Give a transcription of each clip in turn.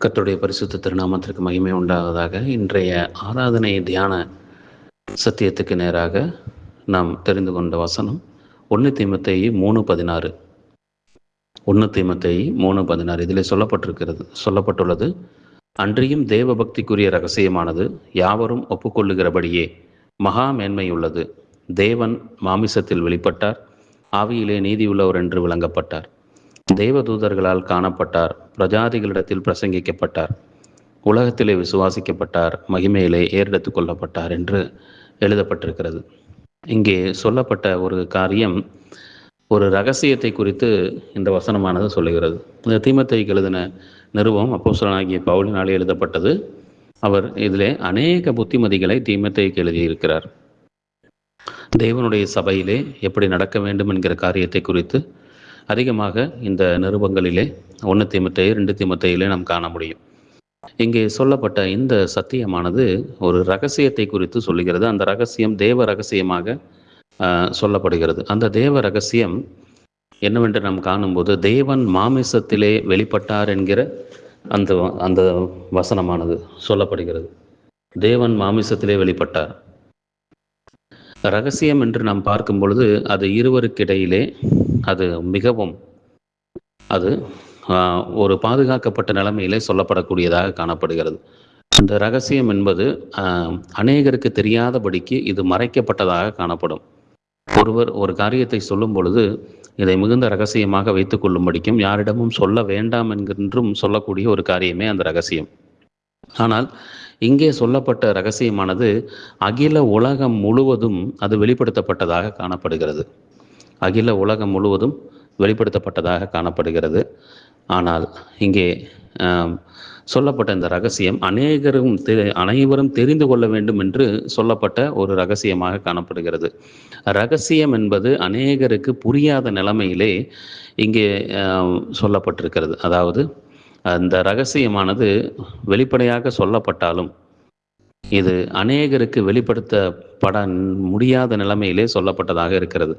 கர்த்தருடைய பரிசுத்த திருநாமத்திற்கு மகிமை உண்டாவதாக. இன்றைய ஆராதனை தியான சத்தியத்துக்கு நேராக நாம் தெரிந்து கொண்ட வசனம் 1 தீமோத்தேயு 3:16. 1 தீமோத்தேயு 3:16 இதில் சொல்லப்பட்டுள்ளது, அன்றியும் தேவ பக்திக்குரிய இரகசியமானது யாவரும் ஒப்புக்கொள்ளுகிறபடியே மகா மேன்மையுள்ளது. தேவன் மாமிசத்தில் வெளிப்பட்டார், ஆவியிலே நீதியுள்ளவர் என்று விளங்கப்பட்டார், தேவதூதர்களால் காணப்பட்டார், பிரஜாதிகளிடத்தில் பிரசங்கிக்கப்பட்டார், உலகத்திலே விசுவாசிக்கப்பட்டார், மகிமையிலே ஏறெடுத்து கொள்ளப்பட்டார் என்று எழுதப்பட்டிருக்கிறது. இங்கே சொல்லப்பட்ட ஒரு காரியம், ஒரு இரகசியத்தை குறித்து இந்த வசனமானது சொல்லுகிறது. இந்த தீமோத்தேயுக்கு எழுதின நிருபம் அப்போஸ்தலனாகிய பவுலினாலே எழுதப்பட்டது. அவர் இதிலே அநேக புத்திமதிகளை தீமோத்தேயுக்கு எழுதியிருக்கிறார். தேவனுடைய சபையிலே எப்படி நடக்க வேண்டும் என்கிற காரியத்தை குறித்து அதிகமாக இந்த நிருபங்களிலே 1 தீமோத்தேயு 2 தீமோத்தேயுவிலே நாம் காண முடியும். இங்கே சொல்லப்பட்ட இந்த சத்தியமானது ஒரு இரகசியத்தை குறித்து சொல்லுகிறது. அந்த இரகசியம் தேவ இரகசியமாக சொல்லப்படுகிறது. அந்த தேவ இரகசியம் என்னவென்று நாம் காணும்போது, தேவன் மாமிசத்திலே வெளிப்பட்டார் என்கிற அந்த வசனமானது சொல்லப்படுகிறது. தேவன் மாமிசத்திலே வெளிப்பட்டார். இரகசியம் என்று நாம் பார்க்கும் பொழுது அது இருவருக்கிடையிலே அது மிகவும் ஒரு பாதுகாக்கப்பட்ட நிலைமையிலே சொல்லப்படக்கூடியதாக காணப்படுகிறது. இந்த இரகசியம் என்பது அநேகருக்கு தெரியாதபடிக்கு இது மறைக்கப்பட்டதாக காணப்படும். ஒருவர் ஒரு காரியத்தை சொல்லும் பொழுது இதை மிகுந்த இரகசியமாக வைத்துக் கொள்ளும்படிக்கும் யாரிடமும் சொல்ல வேண்டாம் என்கின்றும் சொல்லக்கூடிய ஒரு காரியமே அந்த இரகசியம். ஆனால் இங்கே சொல்லப்பட்ட இரகசியமானது அகில உலகம் முழுவதும் அது வெளிப்படுத்தப்பட்டதாக காணப்படுகிறது. அகில உலகம் முழுவதும் வெளிப்படுத்தப்பட்டதாக காணப்படுகிறது. ஆனால் இங்கே சொல்லப்பட்ட இந்த இரகசியம் அனைவரும் தெரிந்து கொள்ள வேண்டும் என்று சொல்லப்பட்ட ஒரு இரகசியமாக காணப்படுகிறது. இரகசியம் என்பது அநேகருக்கு புரியாத நிலைமையிலே இங்கே சொல்லப்பட்டிருக்கிறது. அதாவது அந்த இரகசியமானது வெளிப்படையாக சொல்லப்பட்டாலும் இது அநேகருக்கு வெளிப்படுத்தப்பட முடியாத நிலைமையிலே சொல்லப்பட்டதாக இருக்கிறது.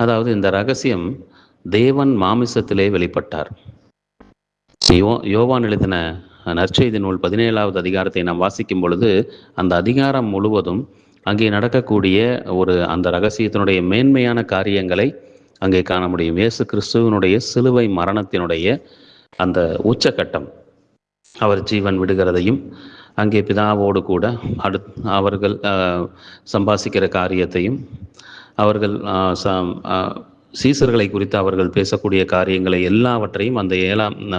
அதாவது இந்த இரகசியம் தேவன் மாமிசத்திலே வெளிப்பட்டார். யோவான் எழுதின நற்செய்தி நூல் 17வது அதிகாரத்தை நாம் வாசிக்கும் பொழுது அந்த அதிகாரம் முழுவதும் அங்கே நடக்கக்கூடிய அந்த இரகசியத்தினுடைய மேன்மையான காரியங்களை அங்கே காண முடியும். இயேசு கிறிஸ்துவனுடைய சிலுவை மரணத்தினுடைய அந்த உச்சக்கட்டம், அவர் ஜீவன் விடுகிறதையும், அங்கே பிதாவோடு கூட அவர்கள் சம்பாசிக்கிற காரியத்தையும், அவர்கள் சீசர்களை குறித்து அவர்கள் பேசக்கூடிய காரியங்களை எல்லாவற்றையும் அந்த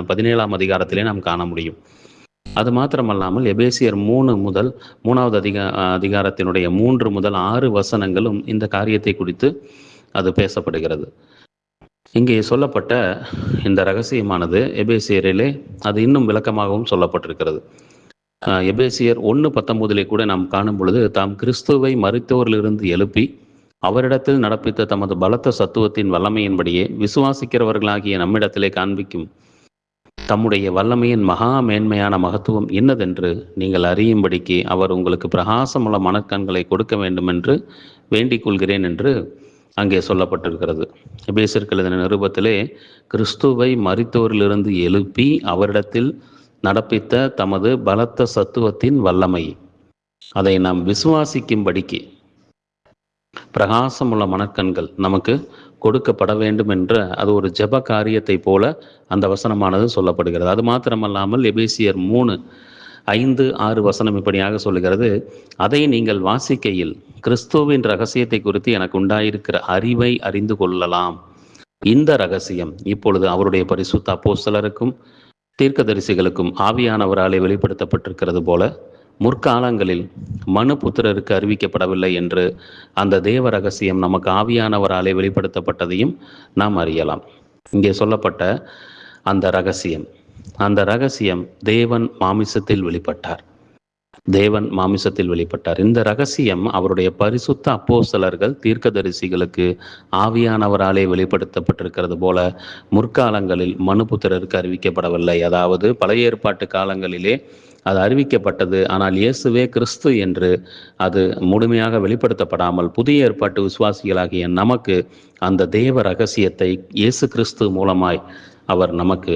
17ஆம் அதிகாரத்திலே நாம் காண முடியும். அது மாத்திரமல்லாமல் எபேசியர் 3வது அதிகாரத்தினுடைய 3 முதல் 6 வசனங்களும் இந்த காரியத்தை குறித்து அது பேசப்படுகிறது. இங்கே சொல்லப்பட்ட இந்த இரகசியமானது எபேசியரிலே அது இன்னும் விளக்கமாகவும் சொல்லப்பட்டிருக்கிறது. எபேசியர் 1:19 கூட நாம் காணும் பொழுது, தாம் கிறிஸ்துவை மரித்தோரிலிருந்து எழுப்பி அவரிடத்தில் நடப்பித்த தமது பலத்த சத்துவத்தின் வல்லமையின்படியே விசுவாசிக்கிறவர்களாகிய நம்மிடத்திலே காண்பிக்கும் தம்முடைய வல்லமையின் மகா மேன்மையான மகத்துவம் இன்னதென்று நீங்கள் அறியும்படிக்கு அவர் உங்களுக்கு பிரகாசமுள்ள மனக்கண்களை கொடுக்க வேண்டும் என்று வேண்டிக் கொள்கிறேன் என்று அங்கே சொல்லப்பட்டிருக்கிறது. எபேசியருக்கு எழுதின நிருபத்திலே கிறிஸ்துவை மரித்தோரிலிருந்து எழுப்பி அவரிடத்தில் நடப்பித்த தமது பலத்த சத்துவத்தின் வல்லமை, அதை நாம் விசுவாசிக்கும்படிக்கு பிரகாசமுள்ள மனக்கண்கள் நமக்கு கொடுக்கப்பட வேண்டும் என்ற அது ஒரு ஜெப காரியத்தை போல அந்த வசனமானது சொல்லப்படுகிறது. அது மாத்திரமல்லாமல் எபேசியர் 3:5-6 வசனம் இப்படியாக சொல்லுகிறது, அதை நீங்கள் வாசிக்கையில் கிறிஸ்துவின் இரகசியத்தை குறித்து எனக்கு உண்டாயிருக்கிற அறிவை அறிந்து கொள்ளலாம். இந்த இரகசியம் இப்பொழுது அவருடைய பரிசுத்த அப்போஸ்தலருக்கும் தீர்க்கதரிசிகளுக்கும் ஆவியானவராலே வெளிப்படுத்தப்பட்டிருக்கிறது போல முற்காலங்களில் மனுபுத்திரருக்கு அறிவிக்கப்படவில்லை என்று அந்த தேவ இரகசியம் நமக்கு ஆவியானவராலே வெளிப்படுத்தப்பட்டதையும் நாம் அறியலாம். இங்கே சொல்லப்பட்ட அந்த இரகசியம் தேவன் மாமிசத்தில் வெளிப்பட்டார். தேவன் மாமிசத்தில் வெளிப்பட்டார். இந்த இரகசியம் அவருடைய பரிசுத்த அப்போஸ்தலர்கள் தீர்க்கதரிசிகளுக்கு ஆவியானவராலே வெளிப்படுத்தப்பட்டிருக்கிறது போல முற்காலங்களில் மனுபுத்திரருக்கு அறிவிக்கப்படவில்லை. அதாவது பழைய ஏற்பாட்டு காலங்களிலே அது அறிவிக்கப்பட்டது, ஆனால் இயேசுவே கிறிஸ்து என்று அது முழுமையாக வெளிப்படுத்தப்படாமல் புதிய ஏற்பாட்டு விசுவாசிகளாகிய நமக்கு அந்த தேவ இரகசியத்தை இயேசு கிறிஸ்து மூலமாய் அவர் நமக்கு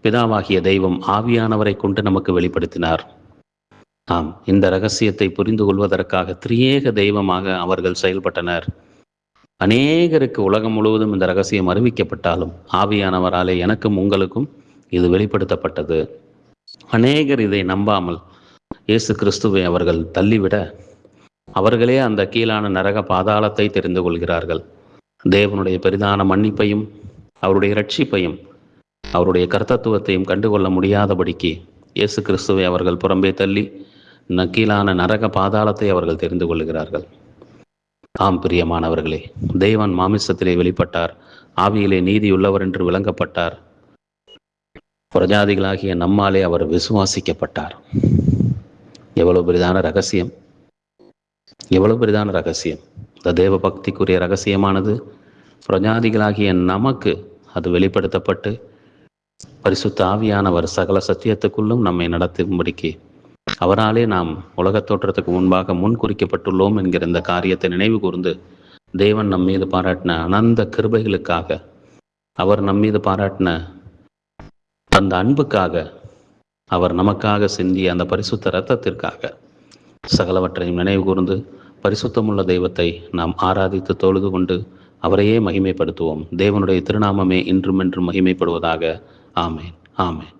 பிதாவாகிய தெய்வம் ஆவியானவரை கொண்டு நமக்கு வெளிப்படுத்தினார். ஆம், இந்த ரகசியத்தை புரிந்து கொள்வதற்காக திரியேக தெய்வமாக அவர்கள் செயல்பட்டனர். அநேகருக்கு உலகம் முழுவதும் இந்த ரகசியம் அறிவிக்கப்பட்டாலும் ஆவியானவராலே எனக்கும் உங்களுக்கும் இது வெளிப்படுத்தப்பட்டது. அநேகர் இதை நம்பாமல் இயேசு கிறிஸ்துவை அவர்கள் தள்ளிவிட அவர்களே அந்த கீழான நரக பாதாளத்தை தெரிந்து கொள்கிறார்கள். தேவனுடைய பெரிதான மன்னிப்பையும் அவருடைய இரட்சிப்பையும் அவருடைய கர்த்தத்துவத்தையும் கண்டுகொள்ள முடியாதபடிக்கு இயேசு கிறிஸ்துவை அவர்கள் புறம்பே தள்ளி கீழான நரக பாதாளத்தை அவர்கள் தெரிந்து கொள்கிறார்கள். ஆம் பிரியமானவர்களே, தேவன் மாமிசத்திலே வெளிப்பட்டார், ஆவியிலே நீதியுள்ளவர் என்று விளங்கப்பட்டார். பிரஜாதிகளாகிய நம்மாலே அவர் விசுவாசிக்கப்பட்டார். எவ்வளவு பெரிதான ரகசியம், எவ்வளவு பெரிதான ரகசியம்! இந்த தேவ பக்திக்குரிய ரகசியமானது பிரஜாதிகளாகிய நமக்கு அது வெளிப்படுத்தப்பட்டு பரிசுத்த ஆவியானவர் சகல சத்தியத்துக்குள்ளும் நம்மை நடத்தும்படிக்கு அவராலே நாம் உலகத் தோற்றத்துக்கு முன்பாக முன்குறிக்கப்பட்டுள்ளோம் என்கிற இந்த காரியத்தை நினைவு கூர்ந்து தேவன் நம் மீது பாராட்டின அனந்த கிருபைகளுக்காக, அவர் நம் மீது பாராட்டின அந்த அன்புக்காக, அவர் நமக்காக சிந்திய அந்த பரிசுத்த இரத்தத்திற்காக சகலவற்றையும் நினைவு கூர்ந்து பரிசுத்தமுள்ள தெய்வத்தை நாம் ஆராதித்து தொழுது கொண்டு அவரையே மகிமைப்படுத்துவோம். தேவனுடைய திருநாமமே இன்றும் என்றும் மகிமைப்படுவதாக. ஆமேன், ஆமேன்.